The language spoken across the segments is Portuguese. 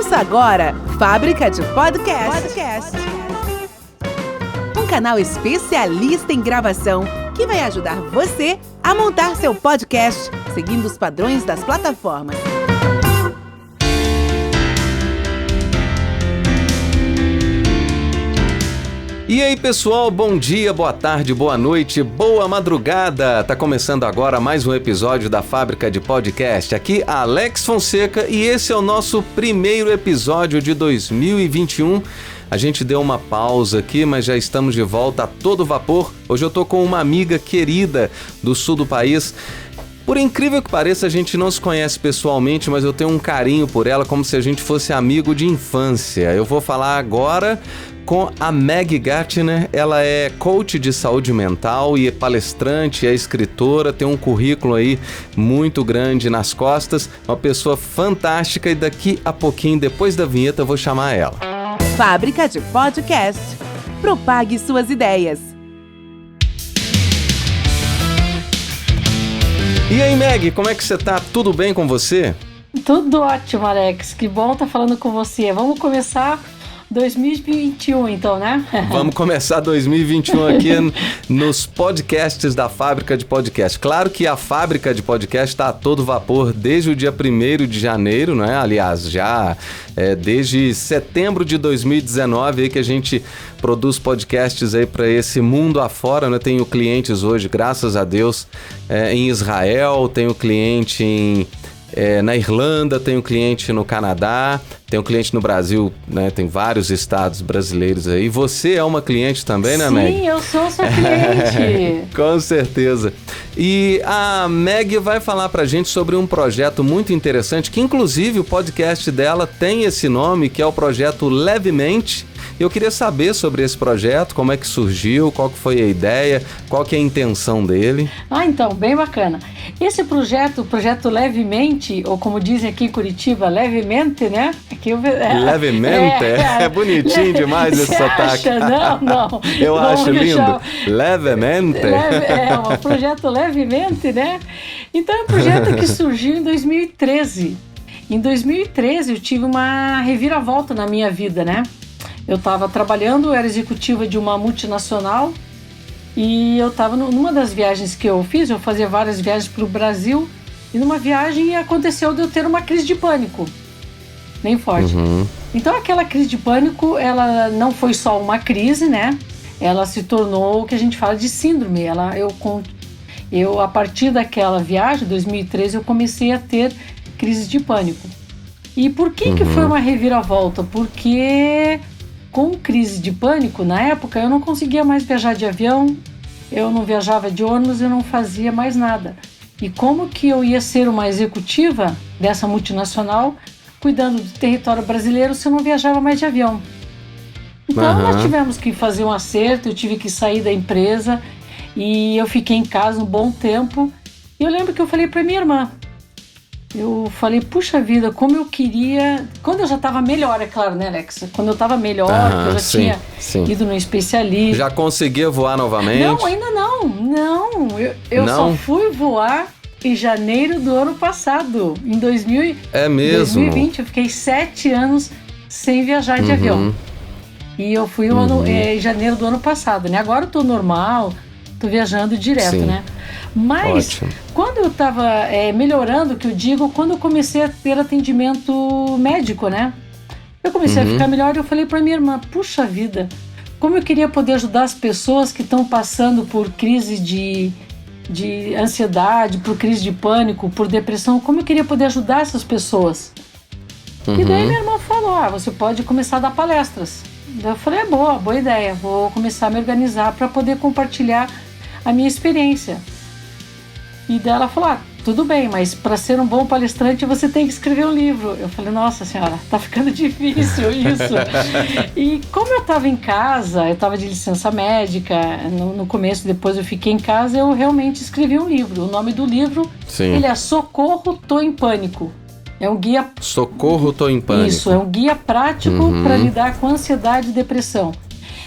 Ouça agora Fábrica de Podcast. Um canal especialista em gravação que vai ajudar você a montar seu podcast seguindo os padrões das plataformas. E aí, pessoal, bom dia, boa tarde, boa noite, boa madrugada. Tá começando agora mais um episódio da Fábrica de Podcast. Aqui, Alex Fonseca, e esse é o nosso primeiro episódio de 2021. A gente deu uma pausa aqui, mas já estamos de volta a todo vapor. Hoje eu tô com uma amiga querida do sul do país. Por incrível que pareça, a gente não se conhece pessoalmente, mas eu tenho um carinho por ela como se a gente fosse amigo de infância. Eu vou falar agora com a Meg Gartner. Ela é coach de saúde mental e é palestrante, é escritora, tem um currículo aí muito grande nas costas, uma pessoa fantástica, e daqui a pouquinho, depois da vinheta, eu vou chamar ela. Fábrica de Podcast. Propague suas ideias. E aí, Meg, como é que você tá? Tudo bem com você? Tudo ótimo, Alex. Que bom estar falando com você. Vamos começar 2021, então, né? Vamos começar 2021 aqui nos podcasts da Fábrica de Podcast. Claro que a Fábrica de Podcast está a todo vapor desde o dia 1º de janeiro, não é? Aliás, já desde setembro de 2019 aí que a gente produz podcasts aí para esse mundo afora, né? Tenho clientes hoje, graças a Deus, em Israel, tenho cliente na Irlanda, tenho cliente no Canadá, tenho cliente no Brasil, né? Tem vários estados brasileiros aí. Você é uma cliente também, né, Meg? Sim, eu sou sua cliente. Com certeza. E a Meg vai falar pra gente sobre um projeto muito interessante, que inclusive o podcast dela tem esse nome, que é o projeto Levemente. Eu queria saber sobre esse projeto, como é que surgiu, qual que foi a ideia, qual que é a intenção dele. Então, bem bacana. Esse projeto, o projeto Levemente, ou como dizem aqui em Curitiba, Levemente, né? Levemente? É bonitinho demais esse sotaque. Não. Eu acho lindo. Levemente. O projeto Levemente, né? Então é um projeto que surgiu em 2013. Em 2013 eu tive uma reviravolta na minha vida, né? Eu estava trabalhando, eu era executiva de uma multinacional e eu estava numa das viagens que eu fiz, eu fazia várias viagens para o Brasil, e numa viagem aconteceu de eu ter uma crise de pânico, bem forte. Então aquela crise de pânico, ela não foi só uma crise, né? Ela se tornou o que a gente fala de síndrome. Eu a partir daquela viagem, 2013, eu comecei a ter crise de pânico. E por que foi uma reviravolta? Porque com crise de pânico, na época, eu não conseguia mais viajar de avião, eu não viajava de ônibus, eu não fazia mais nada. E como que eu ia ser uma executiva dessa multinacional, cuidando do território brasileiro, se eu não viajava mais de avião? Então nós tivemos que fazer um acerto, eu tive que sair da empresa e eu fiquei em casa um bom tempo. E eu lembro que eu falei para minha irmã, eu falei, puxa vida, como eu queria... Quando eu já estava melhor, é claro, né, Alex? Quando eu estava melhor, que eu já tinha ido no especialista. Já conseguia voar novamente? Não, ainda não. Eu só fui voar em janeiro do ano passado. Em 2020, eu fiquei 7 anos sem viajar de avião. E eu fui em janeiro do ano passado, né? Agora eu tô normal, tô viajando direto, né? Mas quando eu estava melhorando, que eu digo, quando eu comecei a ter atendimento médico, né? Eu comecei a ficar melhor e eu falei para minha irmã, puxa vida, como eu queria poder ajudar as pessoas que estão passando por crise de ansiedade, por crise de pânico, por depressão, como eu queria poder ajudar essas pessoas. E daí minha irmã falou, você pode começar a dar palestras. Daí eu falei, boa ideia, vou começar a me organizar para poder compartilhar a minha experiência. E daí ela falou, tudo bem, mas para ser um bom palestrante você tem que escrever um livro. Eu falei, nossa senhora, tá ficando difícil isso. E como eu estava em casa, eu estava de licença médica, no começo, depois eu fiquei em casa, eu realmente escrevi um livro. O nome do livro, ele é Socorro, Tô em Pânico. É um guia... Socorro, Tô em Pânico. Isso, é um guia prático para lidar com ansiedade e depressão.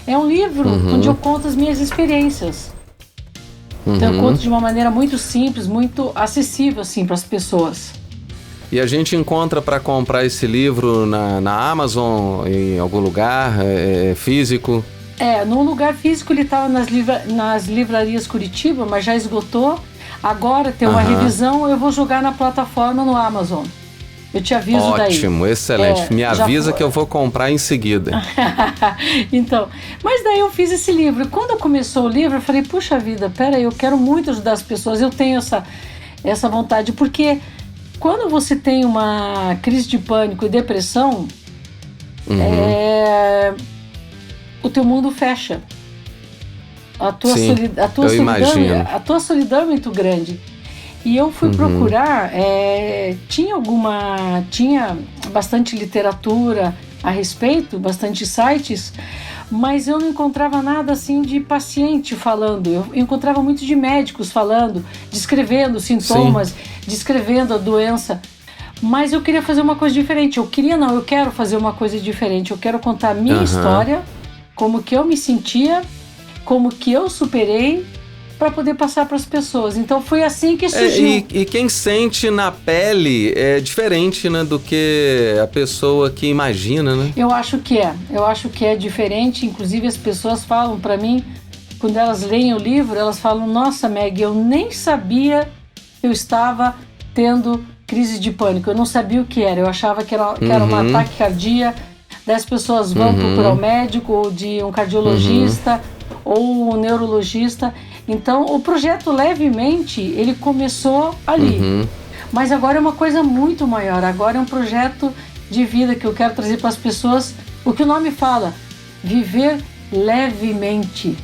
É um livro onde eu conto as minhas experiências. Então eu conto de uma maneira muito simples, muito acessível assim para as pessoas. E a gente encontra para comprar esse livro na Amazon, em algum lugar físico? Num lugar físico ele estava nas livrarias Curitiba, mas já esgotou. Agora tem uma revisão, eu vou jogar na plataforma no Amazon. Eu te aviso daí. Ótimo, excelente. Me avisa que eu vou comprar em seguida. Então, mas daí eu fiz esse livro. Quando começou o livro, eu falei, puxa vida, peraí, eu quero muito ajudar as pessoas. Eu tenho essa vontade, porque quando você tem uma crise de pânico e depressão, o teu mundo fecha. A tua solidão é muito grande. E eu fui procurar, tinha bastante literatura a respeito, bastante sites, mas eu não encontrava nada assim de paciente falando. Eu encontrava muito de médicos falando, descrevendo sintomas, descrevendo a doença. Mas eu queria fazer uma coisa diferente. Eu quero fazer uma coisa diferente. Eu quero contar a minha história, como que eu me sentia, como que eu superei, para poder passar para as pessoas. Então foi assim que surgiu. E quem sente na pele é diferente, né, do que a pessoa que imagina, né? Eu acho que é diferente. Inclusive as pessoas falam para mim, quando elas leem o livro, elas falam, nossa, Meg, eu nem sabia que eu estava tendo crise de pânico. Eu não sabia o que era. Eu achava que era um ataque cardíaco. Daí as pessoas vão procurar um médico, ou de um cardiologista, ou um neurologista. Então, o projeto Levemente, ele começou ali. Mas agora é uma coisa muito maior. Agora é um projeto de vida que eu quero trazer para as pessoas. O que o nome fala? Viver levemente.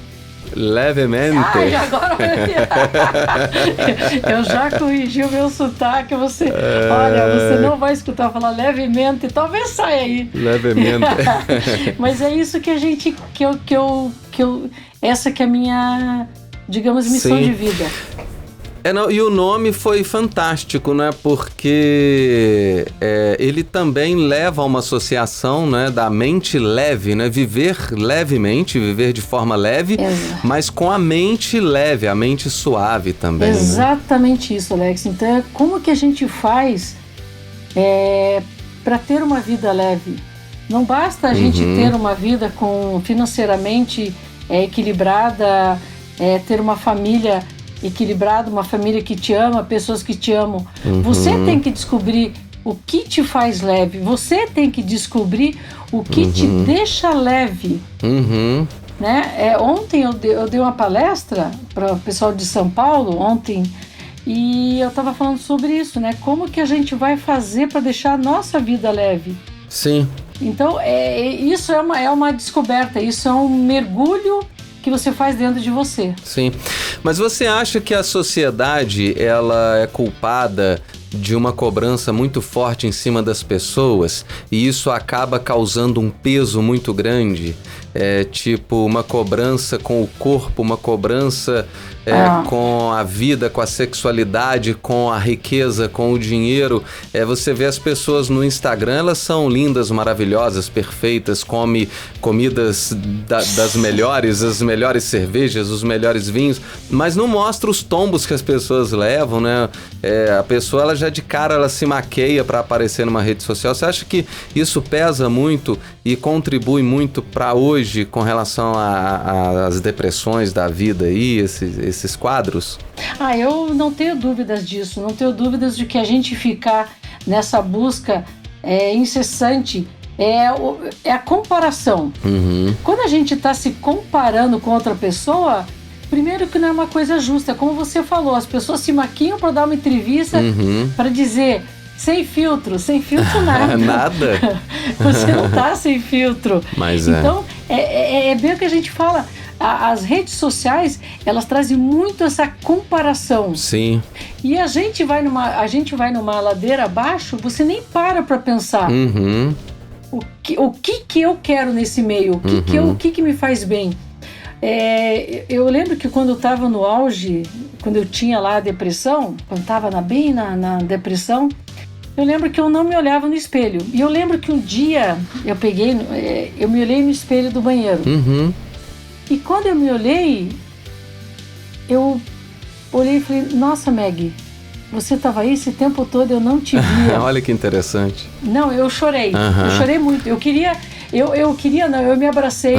Levemente. Agora eu já corrigi o meu sotaque. Olha, você não vai escutar falar levemente, talvez saia aí. Levemente. Mas é isso que essa que é a minha, digamos, missão de vida. E o nome foi fantástico, né? Porque ele também leva a uma associação, né, da mente leve, né? Viver levemente, viver de forma leve, mas com a mente leve, a mente suave também. Exatamente, né? Isso, Alex. Então, como que a gente faz para ter uma vida leve? Não basta a gente ter uma vida financeiramente equilibrada, ter uma família equilibrada, uma família que te ama, pessoas que te amam. Você tem que descobrir o que te faz leve. Você tem que descobrir o que te deixa leve. Né? Ontem eu dei uma palestra para o pessoal de São Paulo, e eu estava falando sobre isso, né? Como que a gente vai fazer para deixar a nossa vida leve? Sim. Então, isso é uma descoberta, isso é um mergulho que você faz dentro de você. Sim. Mas você acha que a sociedade, ela é culpada de uma cobrança muito forte em cima das pessoas e isso acaba causando um peso muito grande? Tipo uma cobrança com o corpo, uma cobrança com a vida, com a sexualidade, com a riqueza, com o dinheiro. Você vê as pessoas no Instagram, elas são lindas, maravilhosas, perfeitas, comem comidas das melhores, as melhores cervejas, os melhores vinhos, mas não mostra os tombos que as pessoas levam, né? A pessoa, ela já de cara, ela se maqueia para aparecer numa rede social. Você acha que isso pesa muito e contribui muito para hoje com relação às depressões da vida aí, esses quadros? Eu não tenho dúvidas disso, não tenho dúvidas de que a gente ficar nessa busca incessante é a comparação. Quando a gente está se comparando com outra pessoa, primeiro que não é uma coisa justa, como você falou, as pessoas se maquiam para dar uma entrevista para dizer sem filtro nada. Nada? Você não tá sem filtro. Mas então, é bem o que a gente fala. As redes sociais, elas trazem muito essa comparação. Sim. E a gente vai numa ladeira abaixo, você nem para pensar. O que eu quero nesse meio? O que me faz bem? Eu lembro que quando eu estava no auge, quando eu tinha lá a depressão, quando estava bem na depressão, eu lembro que eu não me olhava no espelho. E eu lembro que um dia eu me olhei no espelho do banheiro. E quando eu me olhei, eu olhei e falei, nossa, Meg, você estava aí esse tempo todo, eu não te via. Olha que interessante. Não, eu chorei. Eu chorei muito. Eu me abracei,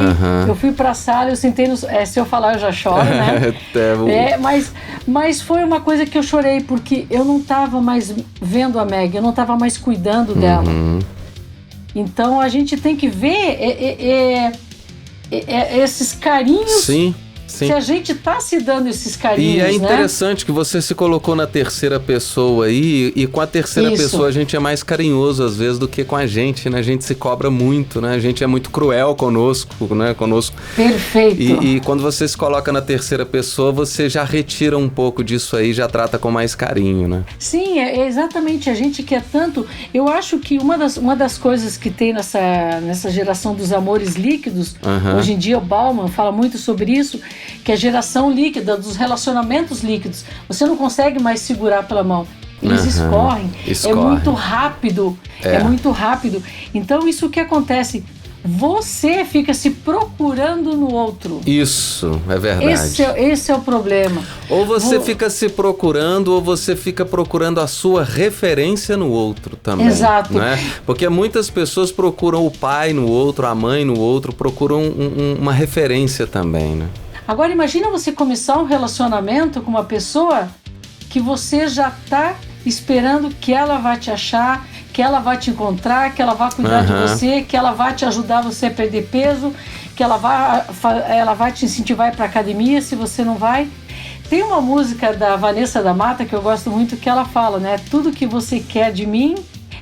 eu fui pra sala, eu sentei se eu falar eu já choro, né? Mas foi uma coisa que eu chorei, porque eu não estava mais vendo a Meg, eu não estava mais cuidando dela. Então a gente tem que ver esses carinhos. Sim. Se a gente tá se dando esses carinhos, e é né? interessante que você se colocou na terceira pessoa aí, e com a terceira pessoa a gente é mais carinhoso às vezes do que com a gente, né? A gente se cobra muito, né? A gente é muito cruel conosco, né? Perfeito. E quando você se coloca na terceira pessoa, você já retira um pouco disso aí, já trata com mais carinho, né? Sim, exatamente. A gente quer tanto. Eu acho que uma das coisas que tem nessa geração dos amores líquidos, hoje em dia o Bauman fala muito sobre isso, que é a geração líquida, dos relacionamentos líquidos. Você não consegue mais segurar pela mão. Eles escorrem. É muito rápido. É muito rápido. Então, isso que acontece? Você fica se procurando no outro. Isso, é verdade. Esse é o problema. Ou você fica se procurando, ou você fica procurando a sua referência no outro também. Exato. Né? Porque muitas pessoas procuram o pai no outro, a mãe no outro, procuram uma referência também, né? Agora imagina você começar um relacionamento com uma pessoa que você já está esperando que ela vai te achar, que ela vai te encontrar, que ela vai cuidar de você, que ela vai te ajudar você a perder peso, que ela vai te incentivar a ir para academia se você não vai. Tem uma música da Vanessa da Mata que eu gosto muito que ela fala, né? Tudo que você quer de mim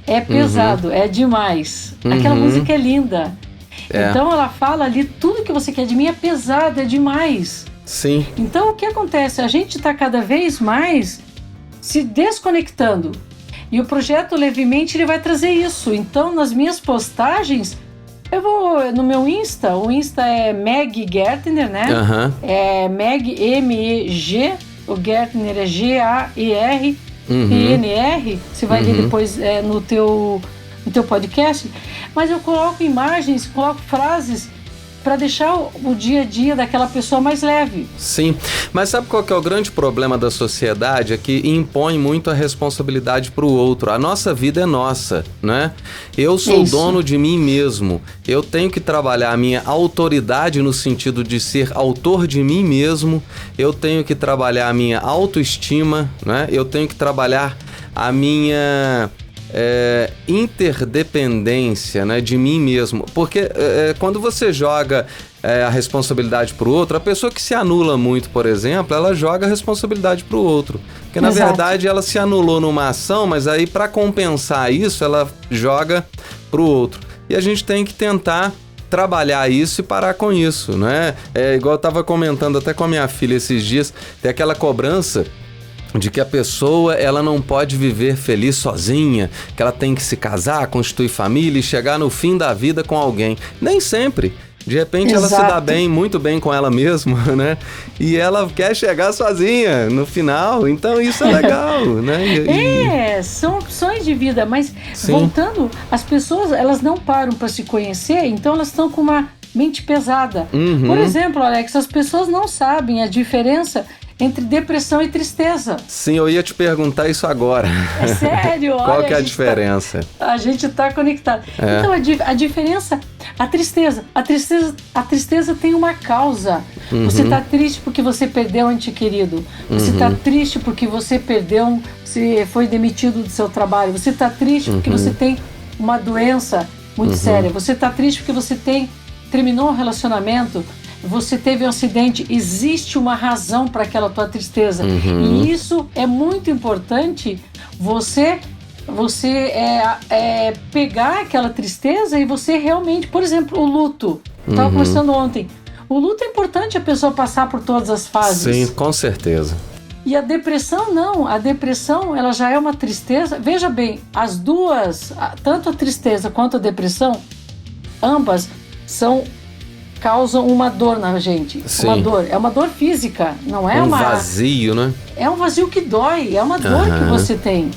é pesado, é demais. Aquela música é linda. Então ela fala ali, tudo que você quer de mim é pesado, é demais. Sim. Então o que acontece? A gente está cada vez mais se desconectando. E o projeto Levemente ele vai trazer isso. Então nas minhas postagens, eu vou no meu Insta, o Insta é Meg Gertner, né? É Meg, M-E-G, o Gertner é G-A-E-R, I-N-R, você vai ver depois no teu podcast, mas eu coloco imagens, coloco frases para deixar o dia a dia daquela pessoa mais leve. Sim, mas sabe qual que é o grande problema da sociedade? É que impõe muito a responsabilidade para o outro. A nossa vida é nossa, né? Eu sou dono de mim mesmo. Eu tenho que trabalhar a minha autoridade no sentido de ser autor de mim mesmo. Eu tenho que trabalhar a minha autoestima, né? Eu tenho que trabalhar a minha interdependência, né, de mim mesmo, porque quando você joga a responsabilidade para o outro, a pessoa que se anula muito, por exemplo, ela joga a responsabilidade para o outro, porque na verdade ela se anulou numa ação, mas aí para compensar isso ela joga para o outro, e a gente tem que tentar trabalhar isso e parar com isso, né? Igual eu estava comentando até com a minha filha esses dias, tem aquela cobrança de que a pessoa ela não pode viver feliz sozinha, que ela tem que se casar, constituir família e chegar no fim da vida com alguém. Nem sempre. De repente ela se dá bem, muito bem com ela mesma, né? E ela quer chegar sozinha no final, então isso é legal, né? São opções de vida, mas voltando, as pessoas elas não param para se conhecer, então elas estão com uma mente pesada. Por exemplo, Alex, as pessoas não sabem a diferença entre depressão e tristeza. Sim, eu ia te perguntar isso agora. É sério, olha. Qual que é a diferença? A gente tá conectado. Então, a diferença, a tristeza tem uma causa. Você tá triste porque você perdeu um ente querido. Você tá triste porque você foi demitido do seu trabalho. Você tá triste porque você tem uma doença muito séria. Você tá triste porque você terminou um relacionamento. Você teve um acidente, existe uma razão para aquela tua tristeza. E isso é muito importante, você pegar aquela tristeza e você realmente, por exemplo, o luto. Estava conversando ontem. O luto é importante a pessoa passar por todas as fases. Sim, com certeza. E a depressão não. A depressão, ela já é uma tristeza. Veja bem, as duas, tanto a tristeza quanto a depressão, ambas causam uma dor na gente. Sim. Uma dor. É uma dor física, não é um vazio, né? É um vazio que dói, é uma dor que você tem.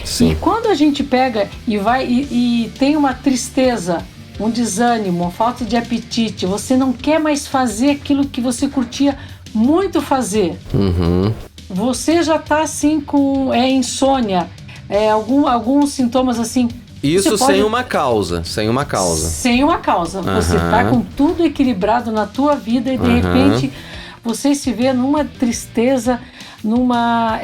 Sim. E quando a gente pega e vai e tem uma tristeza, um desânimo, uma falta de apetite, você não quer mais fazer aquilo que você curtia muito fazer. você já está assim com insônia, alguns sintomas assim. Isso sem uma causa. Sem uma causa. Você está com tudo equilibrado na tua vida e de repente você se vê numa tristeza, numa...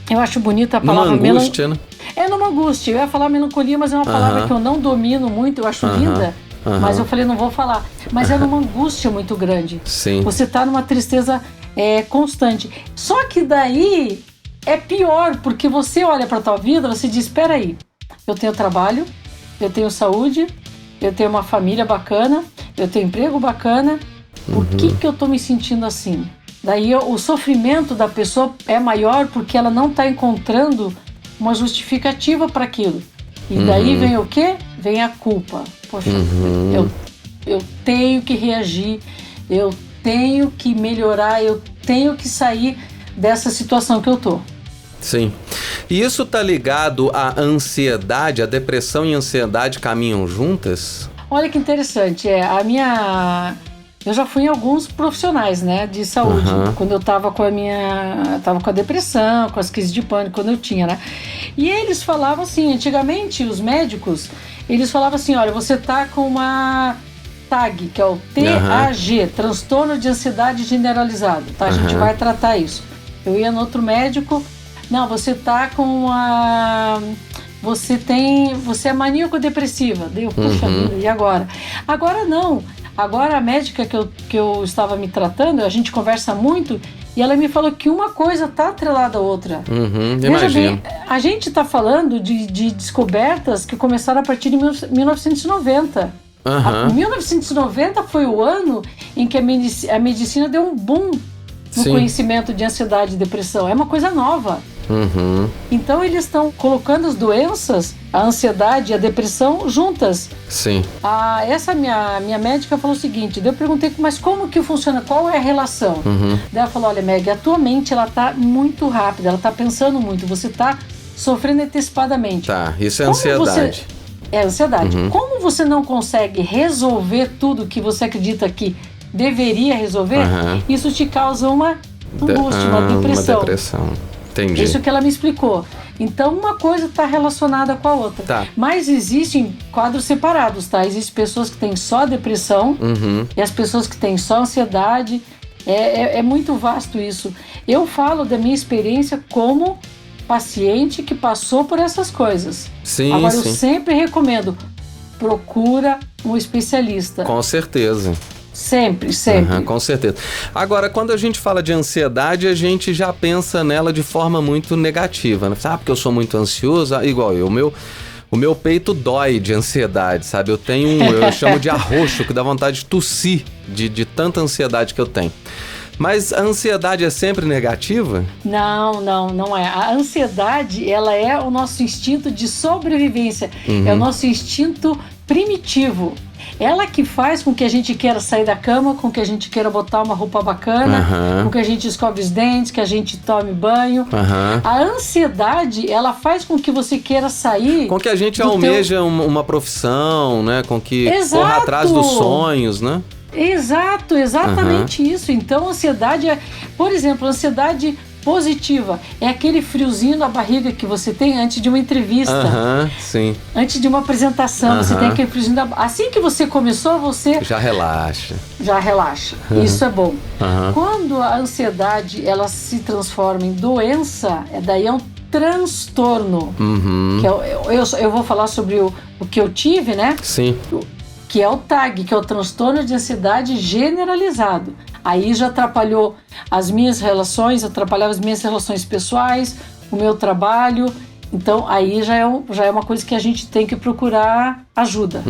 eu acho bonita a palavra... Numa angústia, né? Numa angústia. Eu ia falar melancolia, mas é uma palavra que eu não domino muito, eu acho linda. Mas eu falei, não vou falar. Mas é numa angústia muito grande. Sim. Você está numa tristeza constante. Só que daí é pior, porque você olha para a tua vida, você diz, espera aí, eu tenho trabalho, eu tenho saúde, eu tenho uma família bacana, eu tenho emprego bacana, por que eu estou me sentindo assim? Daí o sofrimento da pessoa é maior porque ela não está encontrando uma justificativa para aquilo. E daí vem o quê? Vem a culpa. Poxa, eu tenho que reagir, eu tenho que melhorar, eu tenho que sair dessa situação que eu tô. Sim. E isso tá ligado à ansiedade? A depressão e a ansiedade caminham juntas? Olha que interessante. Eu já fui em alguns profissionais, né, de saúde, quando eu tava com a depressão, com as crises de pânico, quando eu tinha, né? E eles falavam assim, antigamente os médicos, eles falavam assim, olha, você tá com uma TAG, que é o TAG, transtorno de ansiedade generalizado, tá? A gente vai tratar isso. Eu ia no outro médico, não, você tá com você é maníaco-depressiva. Daí eu, puxa vida, e agora? Agora não. Agora a médica que eu estava me tratando, a gente conversa muito, e ela me falou que uma coisa está atrelada à outra. Veja bem, a gente está falando de descobertas que começaram a partir de 1990. 1990 foi o ano em que a medicina deu um boom no conhecimento de ansiedade e depressão. É uma coisa nova. Então eles estão colocando as doenças, a ansiedade e a depressão juntas. Sim. Essa minha médica falou o seguinte, daí eu perguntei, mas como que funciona, qual é a relação? Daí ela falou, olha Meg, a tua mente ela tá muito rápida, ela tá pensando muito, você tá sofrendo antecipadamente. Tá, isso é ansiedade. É ansiedade. Como você não consegue resolver tudo que você acredita que deveria resolver, isso te causa uma angústia, uma depressão. Uma depressão. Entendi. Isso que ela me explicou. Então, uma coisa está relacionada com a outra. Tá. Mas existem quadros separados, tá? Existem pessoas que têm só depressão e as pessoas que têm só ansiedade. É muito vasto isso. Eu falo da minha experiência como paciente que passou por essas coisas. Sim, Agora, eu sempre recomendo, procura um especialista. Com certeza. Sempre. Com certeza. Agora, quando a gente fala de ansiedade, a gente já pensa nela de forma muito negativa, né? Porque eu sou muito ansioso, igual eu, o meu peito dói de ansiedade, sabe? Eu chamo de arroxo, que dá vontade de tossir de tanta ansiedade que eu tenho. Mas a ansiedade é sempre negativa? Não é. A ansiedade, ela é o nosso instinto de sobrevivência. É o nosso instinto primitivo. Ela que faz com que a gente queira sair da cama, com que a gente queira botar uma roupa bacana, com que a gente escove os dentes, que a gente tome banho. A ansiedade, ela faz com que você queira sair... Com que a gente almeja uma profissão, né? Com que corra atrás dos sonhos, né? Exatamente isso. Então, ansiedade por exemplo, ansiedade positiva é aquele friozinho na barriga que você tem antes de uma entrevista. Sim. Antes de uma apresentação, você tem aquele friozinho assim que você começou, você... Já relaxa. Isso é bom. Quando a ansiedade, ela se transforma em doença, daí é um transtorno. Que eu vou falar sobre o que eu tive, né? Sim. Que é o TAG, que é o transtorno de ansiedade generalizado. Aí já atrapalhou as minhas relações, atrapalhava as minhas relações pessoais, o meu trabalho. Então, aí já é uma coisa que a gente tem que procurar ajuda.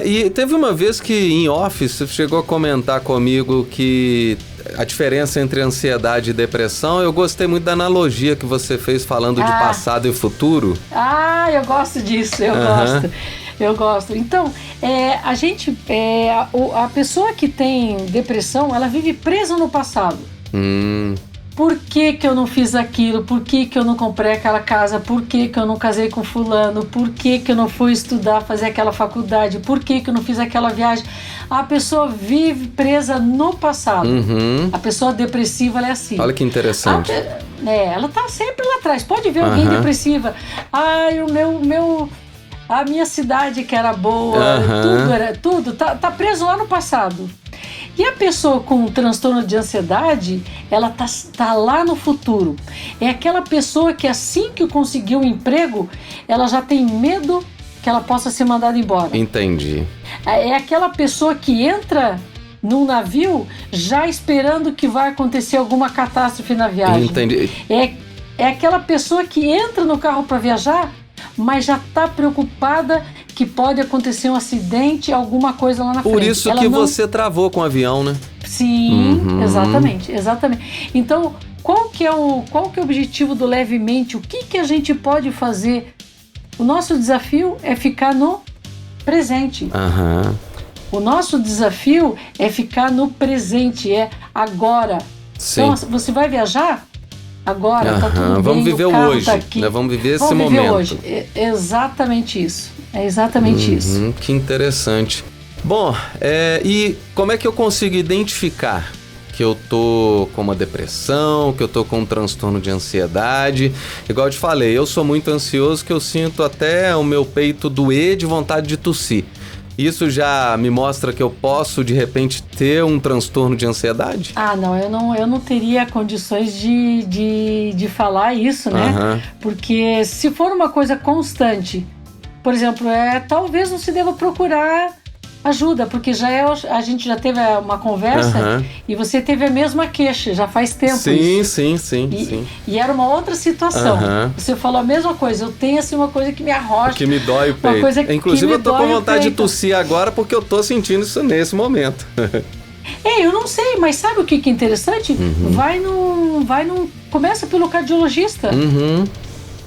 E teve uma vez que, em off, você chegou a comentar comigo que a diferença entre ansiedade e depressão, eu gostei muito da analogia que você fez falando de passado e futuro. Eu gosto disso, eu gosto. Então, a pessoa que tem depressão, ela vive presa no passado. Por que eu não fiz aquilo? Por que eu não comprei aquela casa? Por que eu não casei com fulano? Por que eu não fui estudar, fazer aquela faculdade? Por que eu não fiz aquela viagem? A pessoa vive presa no passado. A pessoa depressiva, ela é assim. Olha que interessante. Ela tá sempre lá atrás. Pode ver alguém depressiva. Ai, a minha cidade que era boa, tudo tá preso lá no passado. E a pessoa com transtorno de ansiedade, ela tá lá no futuro. É aquela pessoa que assim que conseguiu um emprego, ela já tem medo que ela possa ser mandada embora. Entendi. É aquela pessoa que entra num navio já esperando que vai acontecer alguma catástrofe na viagem. Entendi. É aquela pessoa que entra no carro para viajar, mas já está preocupada que pode acontecer um acidente, alguma coisa lá na frente. Por isso que você travou com o avião, né? Sim, exatamente. Então, qual que é o objetivo do Levemente? O que a gente pode fazer? O nosso desafio é ficar no presente. O nosso desafio é ficar no presente, é agora. Sim. Então, você vai viajar? Agora, tá tudo bem, vamos viver o hoje, tá aqui. Né? Vamos viver esse Vamos momento. viver hoje. É exatamente isso. É exatamente isso. Que interessante. Bom, e como é que eu consigo identificar que eu tô com uma depressão, que eu tô com um transtorno de ansiedade? Igual eu te falei, eu sou muito ansioso, que eu sinto até o meu peito doer de vontade de tossir. Isso já me mostra que eu posso, de repente, ter um transtorno de ansiedade? Não, eu não teria condições de falar isso, né? Porque se for uma coisa constante, por exemplo, talvez não se deva procurar ajuda, porque a gente já teve uma conversa e você teve a mesma queixa, já faz tempo. Sim. E era uma outra situação. Você falou a mesma coisa, eu tenho assim uma coisa que me arrocha. Que me dói o peito. Inclusive eu tô com vontade de tossir agora porque eu tô sentindo isso nesse momento. Eu não sei, mas sabe o que é interessante? Começa pelo cardiologista.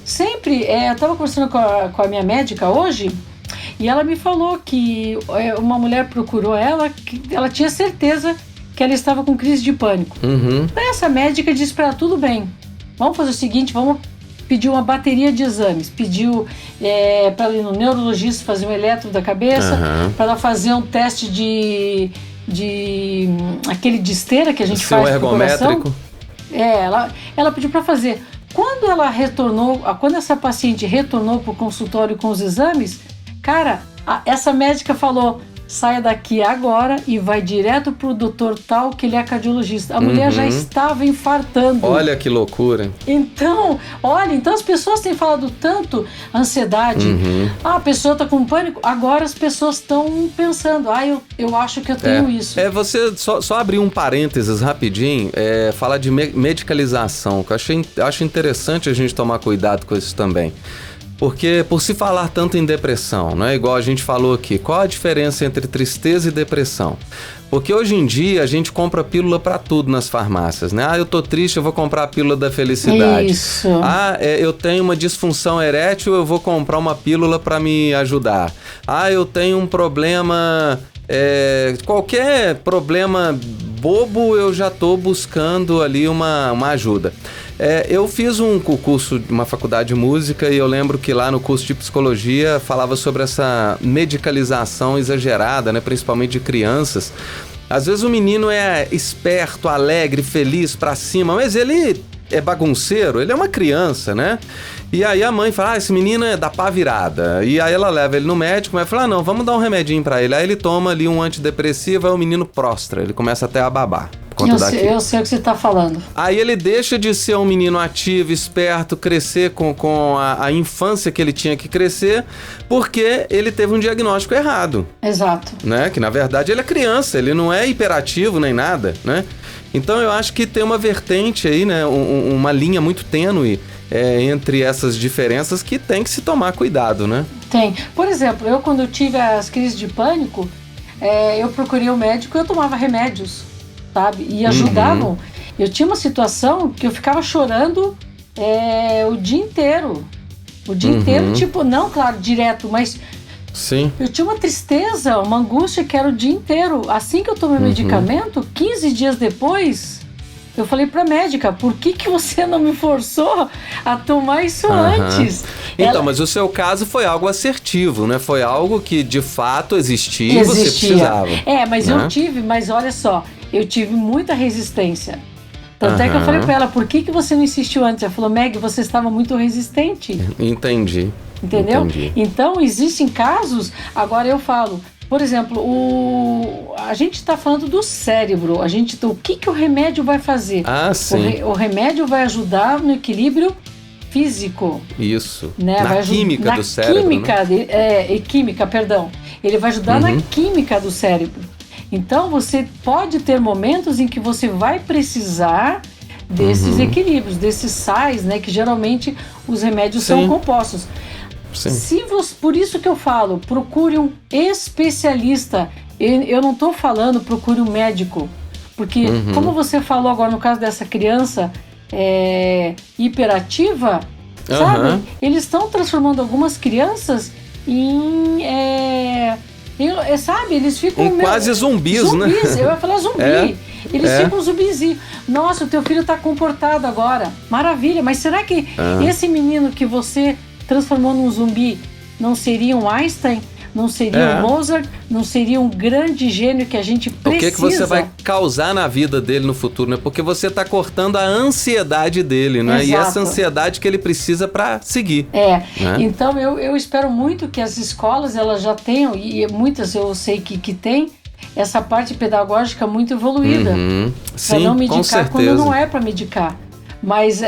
Sempre, eu tava conversando com a minha médica hoje, e ela me falou que uma mulher procurou ela, que ela tinha certeza que ela estava com crise de pânico. Essa médica disse para ela, tudo bem, vamos fazer o seguinte, vamos pedir uma bateria de exames. Pediu para ela ir no neurologista fazer um eletro da cabeça, para ela fazer um teste de aquele de esteira que a gente faz pro coração. Ela pediu para fazer. Quando essa paciente retornou para o consultório com os exames, cara, essa médica falou, saia daqui agora e vai direto pro doutor tal, que ele é cardiologista. A mulher já estava infartando. Olha que loucura. Então as pessoas têm falado tanto ansiedade. A pessoa tá com pânico. Agora as pessoas estão pensando, eu acho que eu tenho isso. Você só abrir um parênteses rapidinho, falar de medicalização, que eu acho interessante a gente tomar cuidado com isso também. Porque por se falar tanto em depressão, né? Igual a gente falou aqui, qual a diferença entre tristeza e depressão? Porque hoje em dia a gente compra pílula para tudo nas farmácias, né? Eu tô triste, eu vou comprar a pílula da felicidade. Isso. Eu tenho uma disfunção erétil, eu vou comprar uma pílula para me ajudar. Eu tenho um problema... qualquer problema bobo, eu já tô buscando ali uma ajuda. Eu fiz um curso de uma faculdade de música e eu lembro que lá no curso de psicologia falava sobre essa medicalização exagerada, né, principalmente de crianças. Às vezes o menino é esperto, alegre, feliz, pra cima, mas ele é bagunceiro, ele é uma criança, né? E aí a mãe fala, esse menino é da pá virada. E aí ela leva ele no médico, mas fala, não, vamos dar um remedinho pra ele. Aí ele toma ali um antidepressivo, aí o menino prostra, ele começa até a babar. Eu sei o que você está falando. Aí ele deixa de ser um menino ativo, esperto, crescer com a infância que ele tinha que crescer, porque ele teve um diagnóstico errado. Exato. Né? Que na verdade ele é criança, ele não é hiperativo nem nada, né? Então eu acho que tem uma vertente aí, né? Uma linha muito tênue entre essas diferenças que tem que se tomar cuidado, né? Tem. Por exemplo, quando eu tive as crises de pânico, eu procurei o médico e eu tomava remédios, sabe? E ajudavam. Eu tinha uma situação que eu ficava chorando o dia inteiro. O dia inteiro, tipo, não, claro, direto, mas... Sim. Eu tinha uma tristeza, uma angústia que era o dia inteiro. Assim que eu tomei o medicamento, 15 dias depois, Eu falei pra médica, por que você não me forçou a tomar isso antes? Então, mas o seu caso foi algo assertivo, né? Foi algo que de fato existia e você precisava. Mas eu tive, mas olha só, eu tive muita resistência. Tanto é que eu falei pra ela, por que você não insistiu antes? Ela falou, Meg, você estava muito resistente. Entendi. Entendeu? Entendi. Então, existem casos, agora eu falo, por exemplo, a gente está falando do cérebro, o que o remédio vai fazer? Sim. O remédio vai ajudar no equilíbrio físico. Isso. Né? Na química do cérebro. Química, perdão. Ele vai ajudar na química do cérebro. Então, você pode ter momentos em que você vai precisar desses equilíbrios, desses sais, né? Que geralmente os remédios são compostos. Sim. Por isso que eu falo, procure um especialista. Eu não estou falando procure um médico, porque como você falou agora no caso dessa criança hiperativa, sabe? Eles estão transformando algumas crianças em sabe? Eles ficam quase zumbis, né? Eu ia falar zumbi. Eles ficam zumbizinhos. Nossa, o teu filho está comportado agora. Maravilha, mas será que esse menino que você transformou num zumbi não seria um Einstein? Não seria um Mozart? Não seria um grande gênio que a gente precisa? O que você vai causar na vida dele no futuro, né? Porque você está cortando a ansiedade dele, né? Exato. E essa ansiedade que ele precisa para seguir. Né? Então eu espero muito que as escolas elas já tenham, e muitas eu sei que tem, essa parte pedagógica muito evoluída. Para não medicar quando não é para medicar. Mas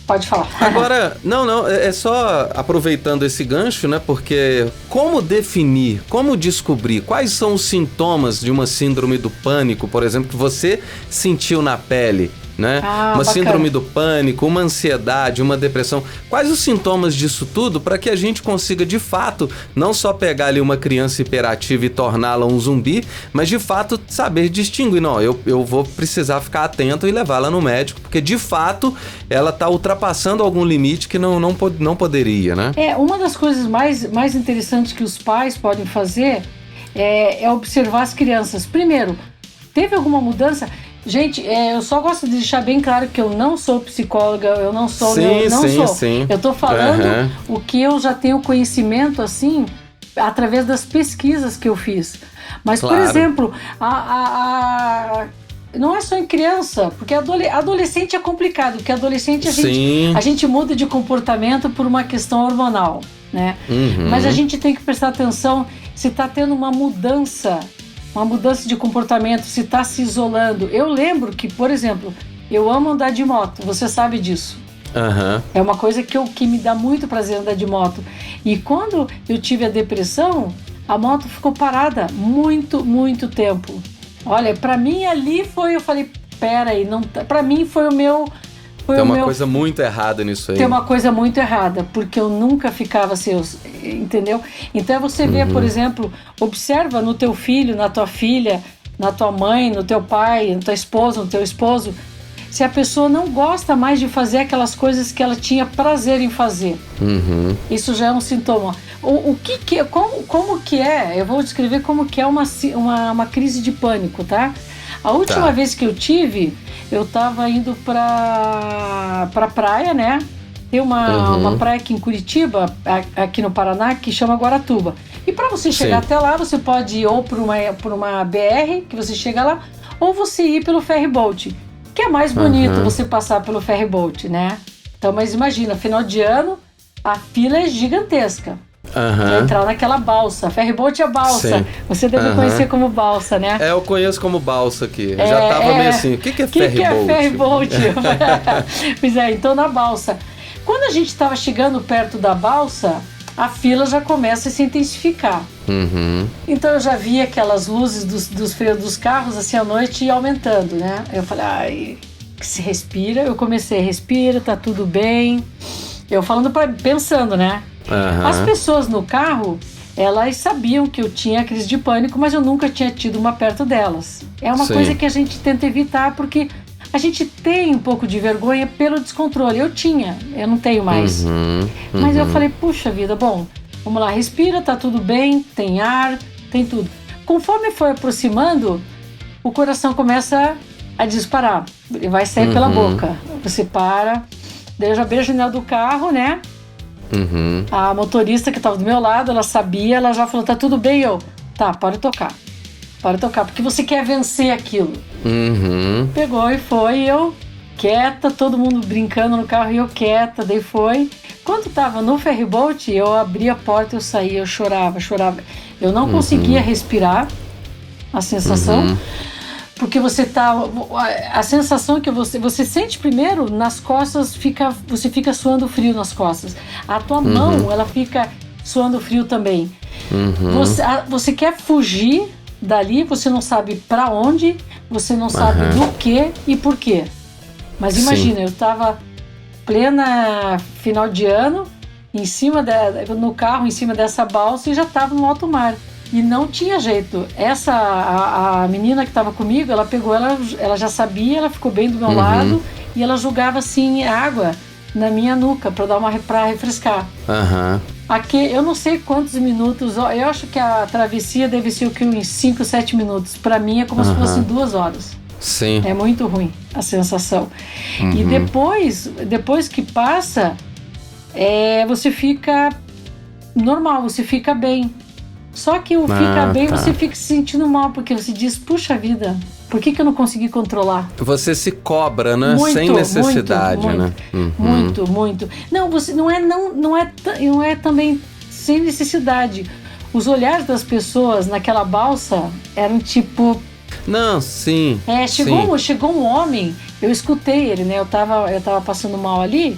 pode falar. Agora, é só aproveitando esse gancho, né? Porque como definir, como descobrir quais são os sintomas de uma síndrome do pânico, por exemplo, que você sentiu na pele, né? Uma síndrome do pânico, uma ansiedade, uma depressão. Quais os sintomas disso tudo para que a gente consiga, de fato, não só pegar ali uma criança hiperativa e torná-la um zumbi, mas de fato saber distinguir. Não, eu vou precisar ficar atento e levá-la no médico, porque de fato ela está ultrapassando algum limite que não poderia, né? Uma das coisas mais interessantes que os pais podem fazer é observar as crianças. Primeiro, teve alguma mudança? Gente, eu só gosto de deixar bem claro que eu não sou psicóloga, eu não sou... Sim. Eu tô falando o que eu já tenho conhecimento, assim, através das pesquisas que eu fiz. Mas, por exemplo, não é só em criança, porque adolescente é complicado, porque adolescente a gente muda de comportamento por uma questão hormonal, né? Mas a gente tem que prestar atenção se está tendo uma mudança de comportamento, se está se isolando. Eu lembro que, por exemplo, eu amo andar de moto, você sabe disso. É uma coisa que me dá muito prazer andar de moto. E quando eu tive a depressão, a moto ficou parada muito, muito tempo. Olha, pra mim ali eu falei, peraí, pra mim foi o meu... Tem uma coisa muito errada nisso aí. Tem uma coisa muito errada, porque eu nunca ficava assim, entendeu? Então você vê, por exemplo, observa no teu filho, na tua filha, na tua mãe, no teu pai, na tua esposa, no teu esposo, se a pessoa não gosta mais de fazer aquelas coisas que ela tinha prazer em fazer. Isso já é um sintoma. Como que é? Eu vou descrever como que é uma crise de pânico, tá? A última vez que eu tive, eu tava indo pra praia, né? Tem uma praia aqui em Curitiba, aqui no Paraná, que chama Guaratuba. E para você chegar até lá, você pode ir ou por uma BR, que você chega lá, ou você ir pelo ferryboat, que é mais bonito você passar pelo ferryboat, né? Então, mas imagina, final de ano, a fila é gigantesca. Pra entrar naquela balsa. Ferryboat é balsa. Sim. Você deve conhecer como balsa, né? Eu conheço como balsa aqui. Já tava meio assim, o que é ferryboat? O que é ferryboat? Pois então na balsa. Quando a gente estava chegando perto da balsa, a fila já começa a se intensificar. Então eu já vi aquelas luzes dos freios dos carros assim à noite aumentando, né? Eu falei, se respira. Eu comecei, respira, tá tudo bem. Eu pensando, né? As pessoas no carro, elas sabiam que eu tinha crise de pânico, mas eu nunca tinha tido uma perto delas. É uma coisa que a gente tenta evitar, porque a gente tem um pouco de vergonha pelo descontrole. Eu não tenho mais. Mas eu falei, puxa vida, bom, vamos lá, respira, tá tudo bem, tem ar, tem tudo. Conforme foi aproximando, o coração começa a disparar. Ele vai sair pela boca. Você para, daí eu já abri a janela do carro, né? A motorista que estava do meu lado, ela sabia, ela já falou, tá tudo bem? Eu, tá, para tocar, porque você quer vencer aquilo. Pegou e foi, eu quieta, todo mundo brincando no carro e eu quieta, daí foi. Quando tava no ferryboat, eu abri a porta, eu saí, eu chorava. Eu não conseguia respirar, a sensação, porque você tá, a sensação que você sente primeiro nas costas, você fica suando frio nas costas. A tua mão, ela fica suando frio também. Você quer fugir dali, você não sabe para onde, você não sabe do que e por quê. Mas imagina, eu tava plena final de ano, no carro, em cima dessa balsa, e já tava no alto mar. E não tinha jeito. A menina que estava comigo, ela pegou, ela já sabia, ela ficou bem do meu lado, e ela jogava assim água na minha nuca para refrescar. Aqui, eu não sei quantos minutos, eu acho que a travessia deve ser uns 5, 7 minutos. Para mim é como se fossem 2 horas. Sim. É muito ruim a sensação. E depois que passa, você fica normal, você fica bem. Só que o fica bem, você fica se sentindo mal, porque você diz, puxa vida, por que eu não consegui controlar? Você se cobra, né? Muito, sem necessidade, muito, né? Muito. Não, você não é também sem necessidade. Os olhares das pessoas naquela balsa eram tipo... Não, sim. Chegou um homem, eu escutei ele, né? Eu tava passando mal ali,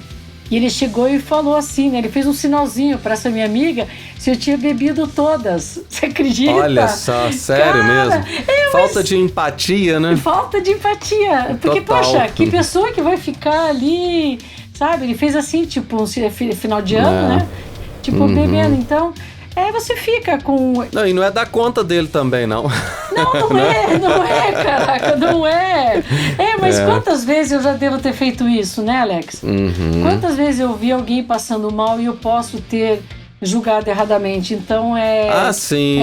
e ele chegou e falou assim, né? Ele fez um sinalzinho para essa minha amiga se eu tinha bebido todas. Você acredita? Olha só, sério mesmo? Falta de empatia, né? Falta de empatia. Porque, poxa, que pessoa que vai ficar ali, sabe? Ele fez assim, tipo, um final de ano, né? Tipo, bebendo. Então, você fica com... Não, e não é da conta dele também, não. Não é, caraca, não é. Mas quantas vezes eu já devo ter feito isso, né, Alex? Quantas vezes eu vi alguém passando mal e eu posso ter julgado erradamente? Então, sim,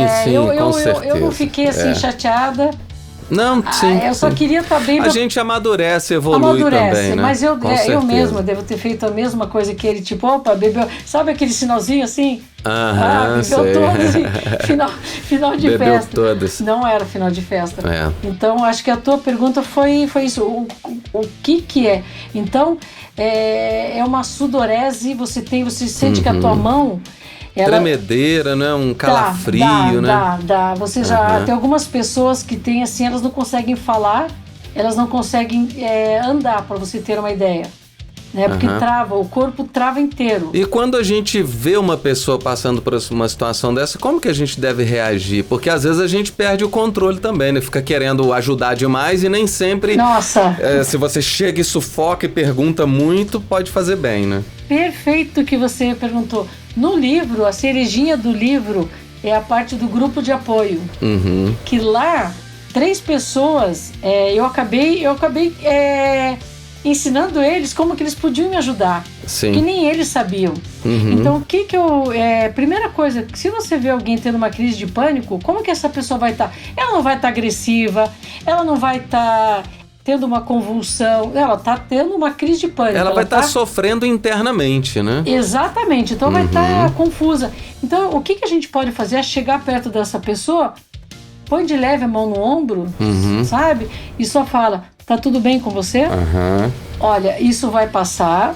com certeza. Eu não fiquei assim chateada. Não, sim. Eu só queria estar bem... A gente amadurece, evolui também, né? Mas eu mesma devo ter feito a mesma coisa que ele, tipo, opa, bebeu... Sabe aquele sinalzinho assim? Bebeu todas, assim, final de bebeu festa. Todas. Não era final de festa. Então, acho que a tua pergunta foi isso. O que é? Então, é uma sudorese, você sente que a tua mão... tremedeira, né? Um calafrio, né? Dá. Você já tem algumas pessoas que têm assim, elas não conseguem falar, elas não conseguem andar, para você ter uma ideia. Né? Porque o corpo trava inteiro. E quando a gente vê uma pessoa passando por uma situação dessa, como que a gente deve reagir? Porque às vezes a gente perde o controle também, né? Fica querendo ajudar demais e nem sempre... Nossa! Se você chega e sufoca e pergunta muito, pode fazer bem, né? Perfeito que você perguntou. No livro, a cerejinha do livro é a parte do grupo de apoio. Que lá, 3 pessoas, eu acabei ensinando eles como que eles podiam me ajudar. Sim. Que nem eles sabiam. Então, primeira coisa, se você vê alguém tendo uma crise de pânico, como que essa pessoa vai estar? Ela não vai estar agressiva, ela não vai estar... tendo uma convulsão, ela está tendo uma crise de pânico. Ela vai estar sofrendo internamente, né? Exatamente, então vai estar confusa. Então, o que a gente pode fazer é chegar perto dessa pessoa, põe de leve a mão no ombro, sabe? E só fala, tá tudo bem com você? Olha, isso vai passar,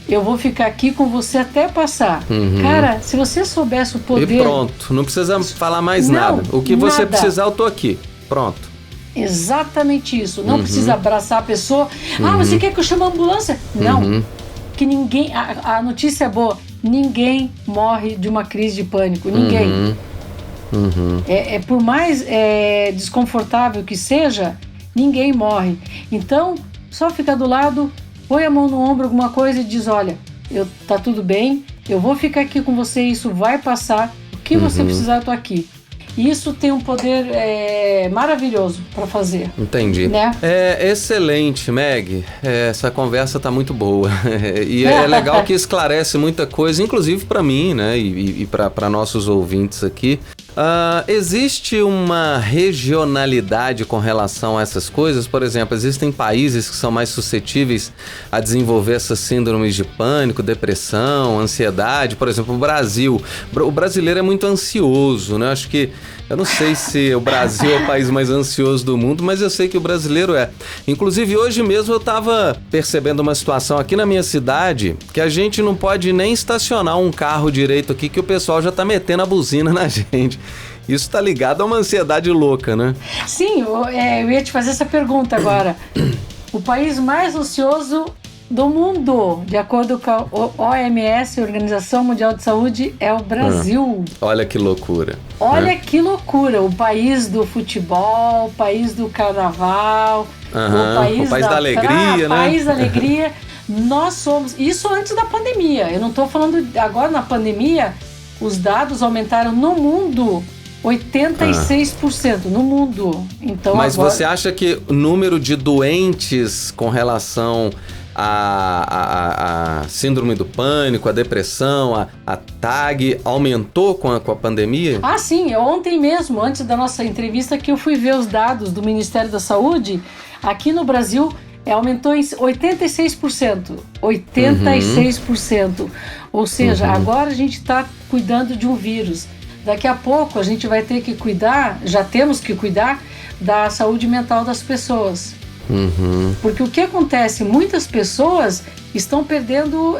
eu vou ficar aqui com você até passar. Cara, se você soubesse o poder... E pronto, não precisa falar mais nada. O que você precisar, eu tô aqui. Pronto. Exatamente isso. Não precisa abraçar a pessoa. Você quer que eu chame a ambulância? Não. Que ninguém... A notícia é boa. Ninguém morre de uma crise de pânico. Ninguém. Por mais desconfortável que seja, ninguém morre. Então, só fica do lado, põe a mão no ombro, alguma coisa e diz, olha, tá tudo bem, eu vou ficar aqui com você, isso vai passar. O que você precisar, eu tô aqui. Isso tem um poder maravilhoso para fazer. Entendi. Né? Excelente, Meg. Essa conversa tá muito boa. E é legal que esclarece muita coisa, inclusive para mim, né? E para nossos ouvintes aqui. Existe uma regionalidade com relação a essas coisas? Por exemplo, existem países que são mais suscetíveis a desenvolver essas síndromes de pânico, depressão, ansiedade. Por exemplo, o Brasil. O brasileiro é muito ansioso, né? Acho que, eu não sei se o Brasil é o país mais ansioso do mundo, mas eu sei que o brasileiro é. Inclusive, hoje mesmo eu estava percebendo uma situação aqui na minha cidade que a gente não pode nem estacionar um carro direito aqui, que o pessoal já está metendo a buzina na gente. Isso está ligado a uma ansiedade louca, né? Sim, eu ia te fazer essa pergunta agora. O país mais ansioso do mundo, de acordo com a OMS, Organização Mundial de Saúde, é o Brasil. Olha que loucura. Olha que loucura. O país do futebol, o país do carnaval, o país da alegria, né? O país da alegria. Nós somos... Isso antes da pandemia. Eu não estou falando... Agora, na pandemia, os dados aumentaram no mundo 86% no mundo. Então, mas agora... você acha que o número de doentes com relação a síndrome do pânico, a depressão, a TAG, aumentou com a pandemia? Ah, sim. Ontem mesmo, antes da nossa entrevista, que eu fui ver os dados do Ministério da Saúde, aqui no Brasil aumentou em 86%. 86%. Ou seja, agora a gente está cuidando de um vírus. Daqui a pouco a gente vai ter que cuidar, já temos que cuidar, da saúde mental das pessoas. Porque o que acontece? Muitas pessoas estão perdendo